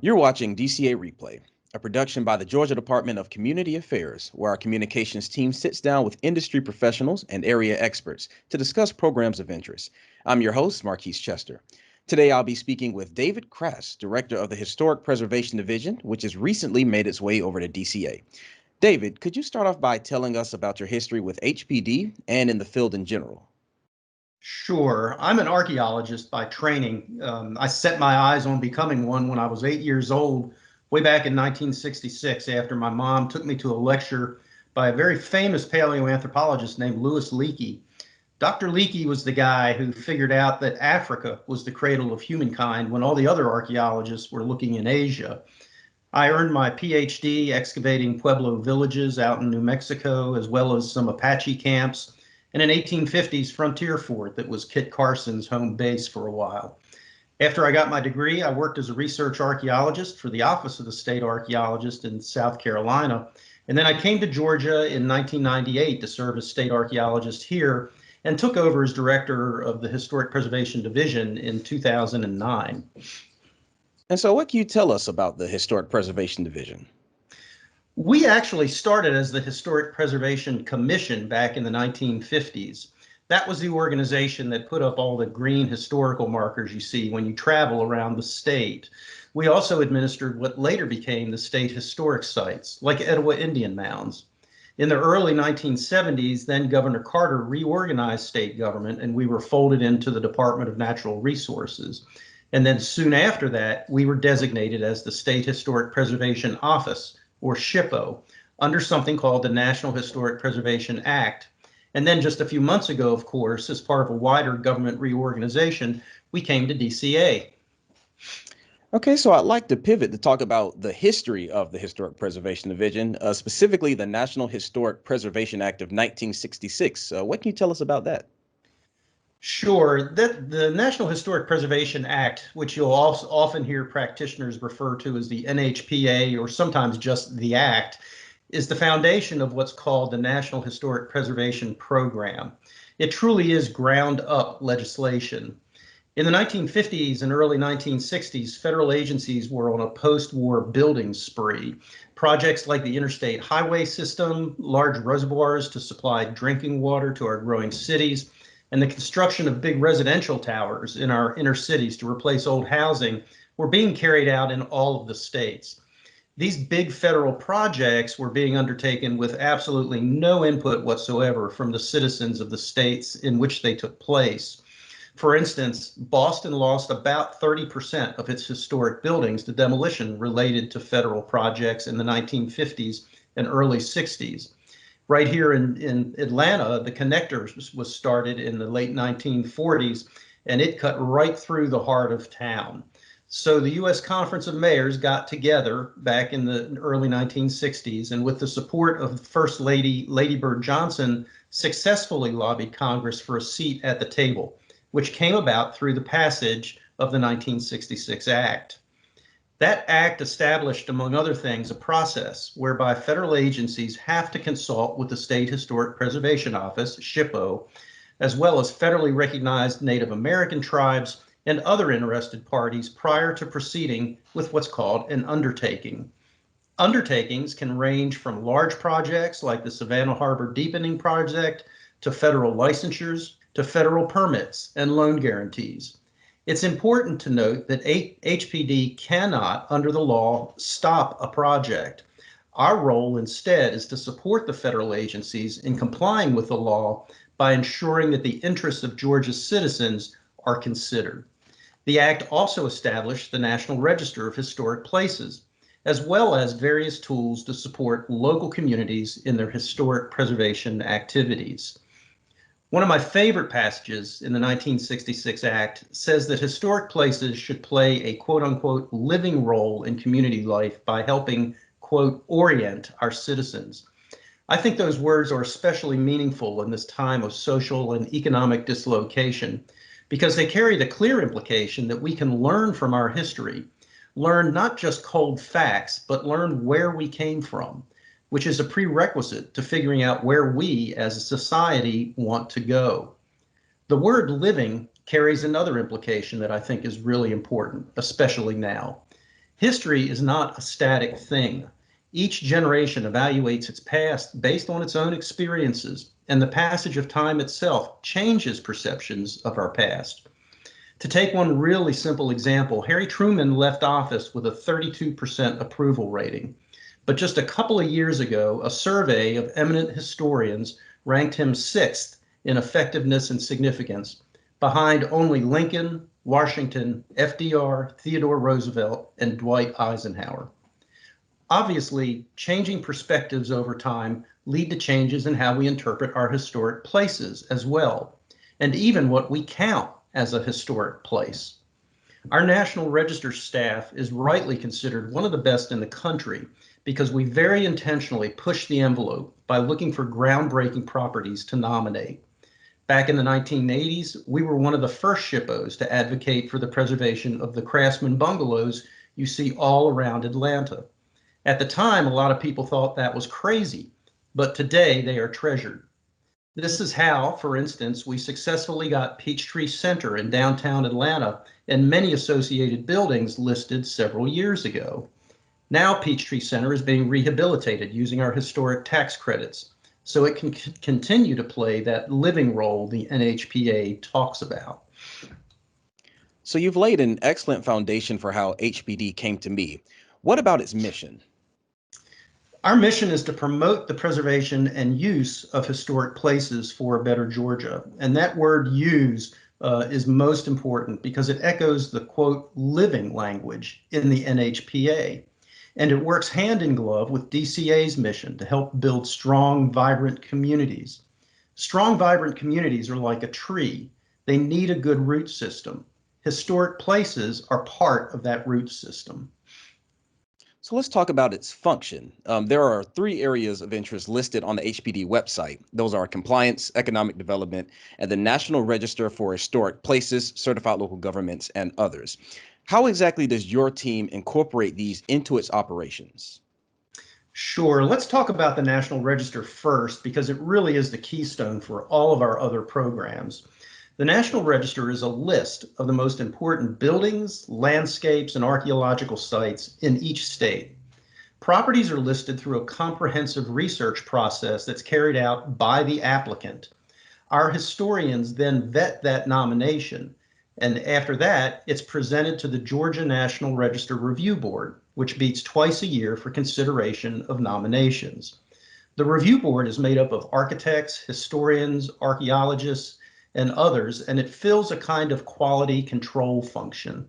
You're watching DCA Replay, a production by the Georgia Department of Community Affairs, where our communications team sits down with industry professionals and area experts to discuss programs of interest. I'm your host, Marquise Chester. Today, I'll be speaking with David Crass, Director of the Historic Preservation Division, which has recently made its way over to DCA. David, could you start off by telling us about your history with HPD and in the field in general? Sure. I'm an archaeologist by training. I set my eyes on becoming one when I was 8 years old, way back in 1966, after my mom took me to a lecture by a very famous paleoanthropologist named Louis Leakey. Dr. Leakey was the guy who figured out that Africa was the cradle of humankind when all the other archaeologists were looking in Asia. I earned my PhD excavating Pueblo villages out in New Mexico, as well as some Apache camps, and an 1850s frontier fort that was Kit Carson's home base for a while. After I got my degree, I worked as a research archaeologist for the Office of the State Archaeologist in South Carolina. And then I came to Georgia in 1998 to serve as state archaeologist here and took over as director of the Historic Preservation Division in 2009. And so, what can you tell us about the Historic Preservation Division? We actually started as the Historic Preservation Commission back in the 1950s. That was the organization that put up all the green historical markers you see when you travel around the state. We also administered what later became the state historic sites, like Etowah Indian Mounds. In the early 1970s, then Governor Carter reorganized state government, and we were folded into the Department of Natural Resources. And then soon after that, we were designated as the State Historic Preservation Office, or SHPO, under something called the National Historic Preservation Act. And then just a few months ago, of course, as part of a wider government reorganization, we came to DCA. Okay, so I'd like to pivot to talk about the history of the Historic Preservation Division, specifically the National Historic Preservation Act of 1966. What can you tell us about that? Sure. The National Historic Preservation Act, which you'll also often hear practitioners refer to as the NHPA or sometimes just the Act, is the foundation of what's called the National Historic Preservation Program. It truly is ground up legislation. In the 1950s and early 1960s, federal agencies were on a post-war building spree. Projects like the interstate highway system, large reservoirs to supply drinking water to our growing cities, and the construction of big residential towers in our inner cities to replace old housing were being carried out in all of the states. These big federal projects were being undertaken with absolutely no input whatsoever from the citizens of the states in which they took place. For instance, Boston lost about 30% of its historic buildings to demolition related to federal projects in the 1950s and early 60s. Right here in Atlanta, the connector was started in the late 1940s, and it cut right through the heart of town. So the U.S. Conference of Mayors got together back in the early 1960s, and with the support of First Lady Lady Bird Johnson, successfully lobbied Congress for a seat at the table, which came about through the passage of the 1966 Act. That act established, among other things, a process whereby federal agencies have to consult with the State Historic Preservation Office, SHPO, as well as federally recognized Native American tribes and other interested parties prior to proceeding with what's called an undertaking. Undertakings can range from large projects like the Savannah Harbor Deepening Project to federal licensures to federal permits and loan guarantees. It's important to note that HPD cannot, under the law, stop a project. Our role instead is to support the federal agencies in complying with the law by ensuring that the interests of Georgia's citizens are considered. The Act also established the National Register of Historic Places, as well as various tools to support local communities in their historic preservation activities. One of my favorite passages in the 1966 Act says that historic places should play a quote-unquote living role in community life by helping, quote, orient our citizens. I think those words are especially meaningful in this time of social and economic dislocation because they carry the clear implication that we can learn from our history, learn not just cold facts, but learn where we came from, which is a prerequisite to figuring out where we as a society want to go. The word living carries another implication that I think is really important, especially now. History is not a static thing. Each generation evaluates its past based on its own experiences, and the passage of time itself changes perceptions of our past. To take one really simple example, Harry Truman left office with a 32% approval rating. But just a couple of years ago, a survey of eminent historians ranked him sixth in effectiveness and significance, behind only Lincoln, Washington, FDR, Theodore Roosevelt, and Dwight Eisenhower. Obviously, changing perspectives over time lead to changes in how we interpret our historic places as well, and even what we count as a historic place. Our National Register staff is rightly considered one of the best in the country because we very intentionally push the envelope by looking for groundbreaking properties to nominate. Back in the 1980s, we were one of the first SHPOs to advocate for the preservation of the Craftsman bungalows you see all around Atlanta. At the time, a lot of people thought that was crazy, but today they are treasured. This is how, for instance, we successfully got Peachtree Center in downtown Atlanta and many associated buildings listed several years ago. Now Peachtree Center is being rehabilitated using our historic tax credits, so it can continue to play that living role the NHPA talks about. So you've laid an excellent foundation for how HPD came to be. What about its mission? Our mission is to promote the preservation and use of historic places for a better Georgia. And that word use is most important because it echoes the quote living language in the NHPA. And it works hand in glove with DCA's mission to help build strong, vibrant communities. Strong, vibrant communities are like a tree. They need a good root system. Historic places are part of that root system. So let's talk about its function. There are three areas of interest listed on the HPD website. Those are compliance, economic development, and the National Register for Historic Places, Certified Local Governments, and others. How exactly does your team incorporate these into its operations? Sure. Let's talk about the National Register first because it really is the keystone for all of our other programs. The National Register is a list of the most important buildings, landscapes, and archaeological sites in each state. Properties are listed through a comprehensive research process that's carried out by the applicant. Our historians then vet that nomination, and after that, it's presented to the Georgia National Register Review Board, which meets twice a year for consideration of nominations. The review board is made up of architects, historians, archaeologists, and others, and it fills a kind of quality control function.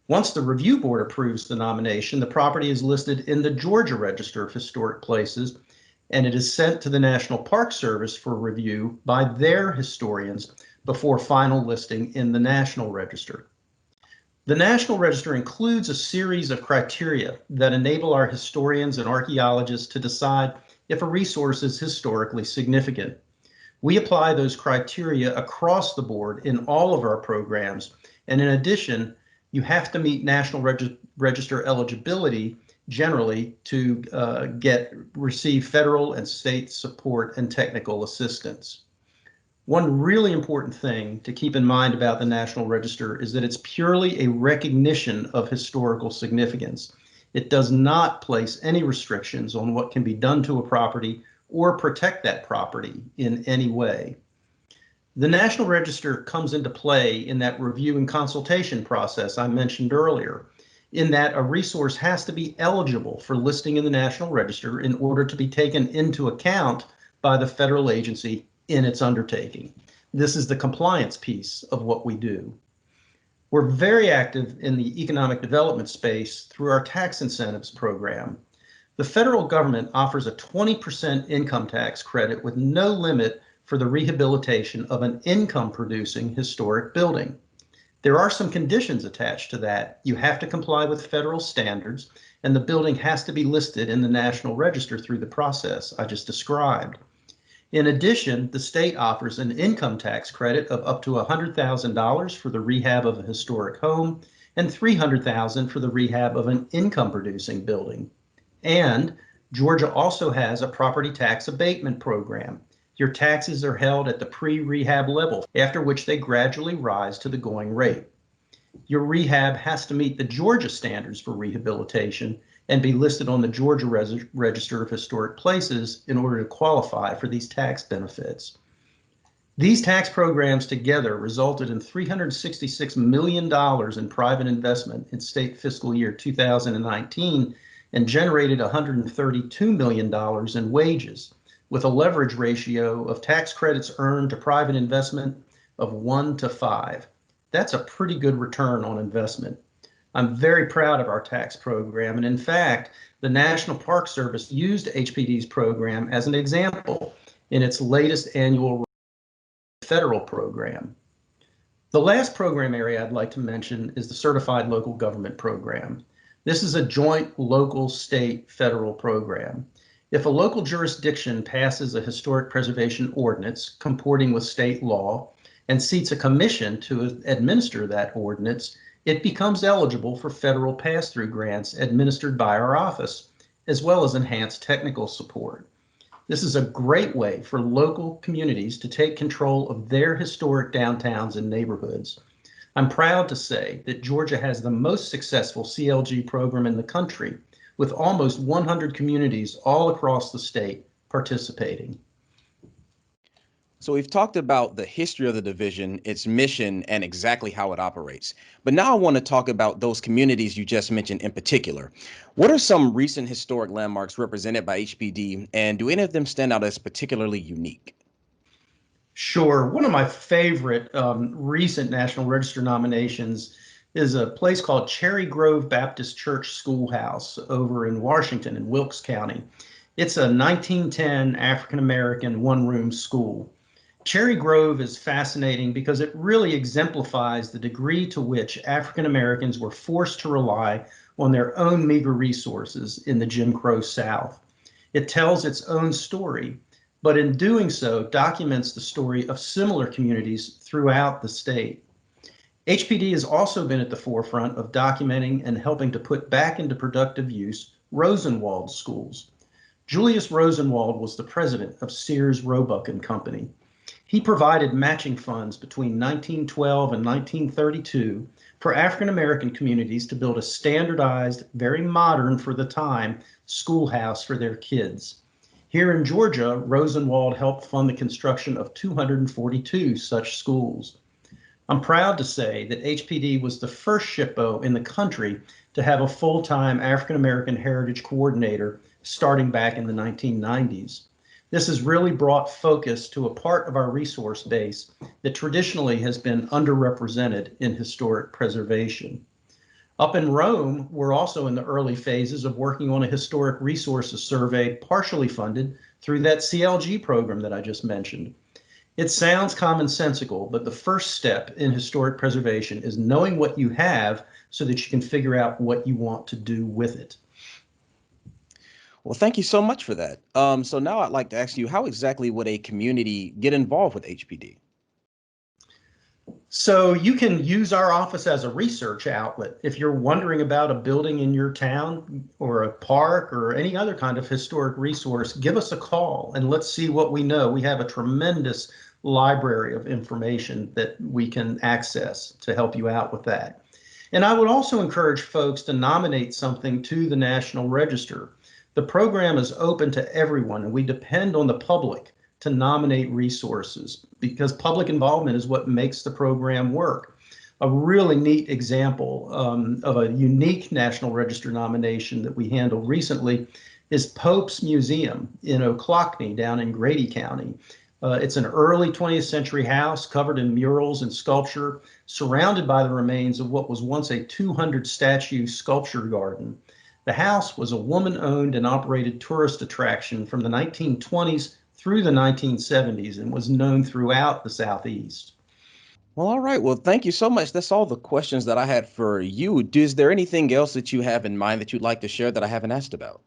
Once the review board approves the nomination, the property is listed in the Georgia Register of Historic Places, and it is sent to the National Park Service for review by their historians before final listing in the National Register. The National Register includes a series of criteria that enable our historians and archaeologists to decide if a resource is historically significant. We apply those criteria across the board in all of our programs, and in addition, you have to meet National Register eligibility generally to receive federal and state support and technical assistance. One really important thing to keep in mind about the National Register is that it's purely a recognition of historical significance. It does not place any restrictions on what can be done to a property or protect that property in any way. The National Register comes into play in that review and consultation process I mentioned earlier, in that a resource has to be eligible for listing in the National Register in order to be taken into account by the federal agency in its undertaking. This is the compliance piece of what we do. We're very active in the economic development space through our tax incentives program. The federal government offers a 20% income tax credit with no limit for the rehabilitation of an income-producing historic building. There are some conditions attached to that. You have to comply with federal standards, and the building has to be listed in the National Register through the process I just described. In addition, the state offers an income tax credit of up to $100,000 for the rehab of a historic home and $300,000 for the rehab of an income-producing building. And Georgia also has a property tax abatement program. Your taxes are held at the pre-rehab level, after which they gradually rise to the going rate. Your rehab has to meet the Georgia standards for rehabilitation and be listed on the Georgia Register of Historic Places in order to qualify for these tax benefits. These tax programs together resulted in $366 million in private investment in state fiscal year 2019 and generated $132 million in wages, with a leverage ratio of tax credits earned to private investment of 1 to 5. That's a pretty good return on investment. I'm very proud of our tax program, and in fact, the National Park Service used HPD's program as an example in its latest annual federal program. The last program area I'd like to mention is the Certified Local Government Program. This is a joint local, state, federal program. If a local jurisdiction passes a historic preservation ordinance comporting with state law and seats a commission to administer that ordinance, it becomes eligible for federal pass-through grants administered by our office, as well as enhanced technical support. This is a great way for local communities to take control of their historic downtowns and neighborhoods. I'm proud to say that Georgia has the most successful CLG program in the country, with almost 100 communities all across the state participating. So we've talked about the history of the division, its mission, and exactly how it operates. But now I want to talk about those communities you just mentioned in particular. What are some recent historic landmarks represented by HPD, and do any of them stand out as particularly unique? Sure. One of my favorite recent National Register nominations is a place called Cherry Grove Baptist Church Schoolhouse over in Washington in Wilkes County. It's a 1910 African American one-room school. Cherry Grove is fascinating because it really exemplifies the degree to which African Americans were forced to rely on their own meager resources in the Jim Crow South. It tells its own story, but in doing so, documents the story of similar communities throughout the state. HPD has also been at the forefront of documenting and helping to put back into productive use Rosenwald schools. Julius Rosenwald was the president of Sears, Roebuck and Company. He provided matching funds between 1912 and 1932 for African American communities to build a standardized, very modern for the time, schoolhouse for their kids. Here in Georgia, Rosenwald helped fund the construction of 242 such schools. I'm proud to say that HPD was the first SHPO in the country to have a full-time African American Heritage Coordinator starting back in the 1990s. This has really brought focus to a part of our resource base that traditionally has been underrepresented in historic preservation. Up in Rome, we're also in the early phases of working on a historic resources survey partially funded through that CLG program that I just mentioned. It sounds commonsensical, but the first step in historic preservation is knowing what you have so that you can figure out what you want to do with it. Well, thank you so much for that. So now I'd like to ask you, how exactly would a community get involved with HPD? So you can use our office as a research outlet. If you're wondering about a building in your town or a park or any other kind of historic resource, give us a call and let's see what we know. We have a tremendous library of information that we can access to help you out with that. And I would also encourage folks to nominate something to the National Register. The program is open to everyone, and we depend on the public to nominate resources because public involvement is what makes the program work. A really neat example of a unique National Register nomination that we handled recently is Pope's Museum in Ochlockonee down in Grady County. It's an early 20th century house covered in murals and sculpture, surrounded by the remains of what was once a 200 statue sculpture garden. The house was a woman-owned and operated tourist attraction from the 1920s through the 1970s and was known throughout the Southeast. Well, all right. Well, thank you so much. That's all the questions that I had for you. Is there anything else that you have in mind that you'd like to share that I haven't asked about?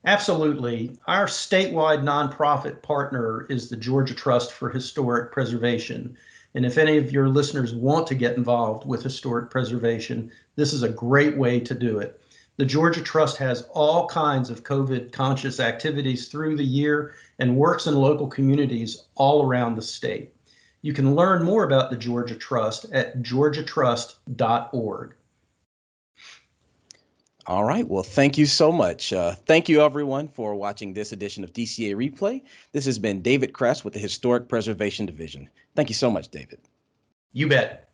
Absolutely. Our statewide nonprofit partner is the Georgia Trust for Historic Preservation. And if any of your listeners want to get involved with historic preservation, this is a great way to do it. The Georgia Trust has all kinds of COVID conscious activities through the year and works in local communities all around the state. You can learn more about the Georgia Trust at georgiatrust.org. All right. Well, thank you so much. Thank you, everyone, for watching this edition of DCA Replay. This has been David Crass with the Historic Preservation Division. Thank you so much, David. You bet.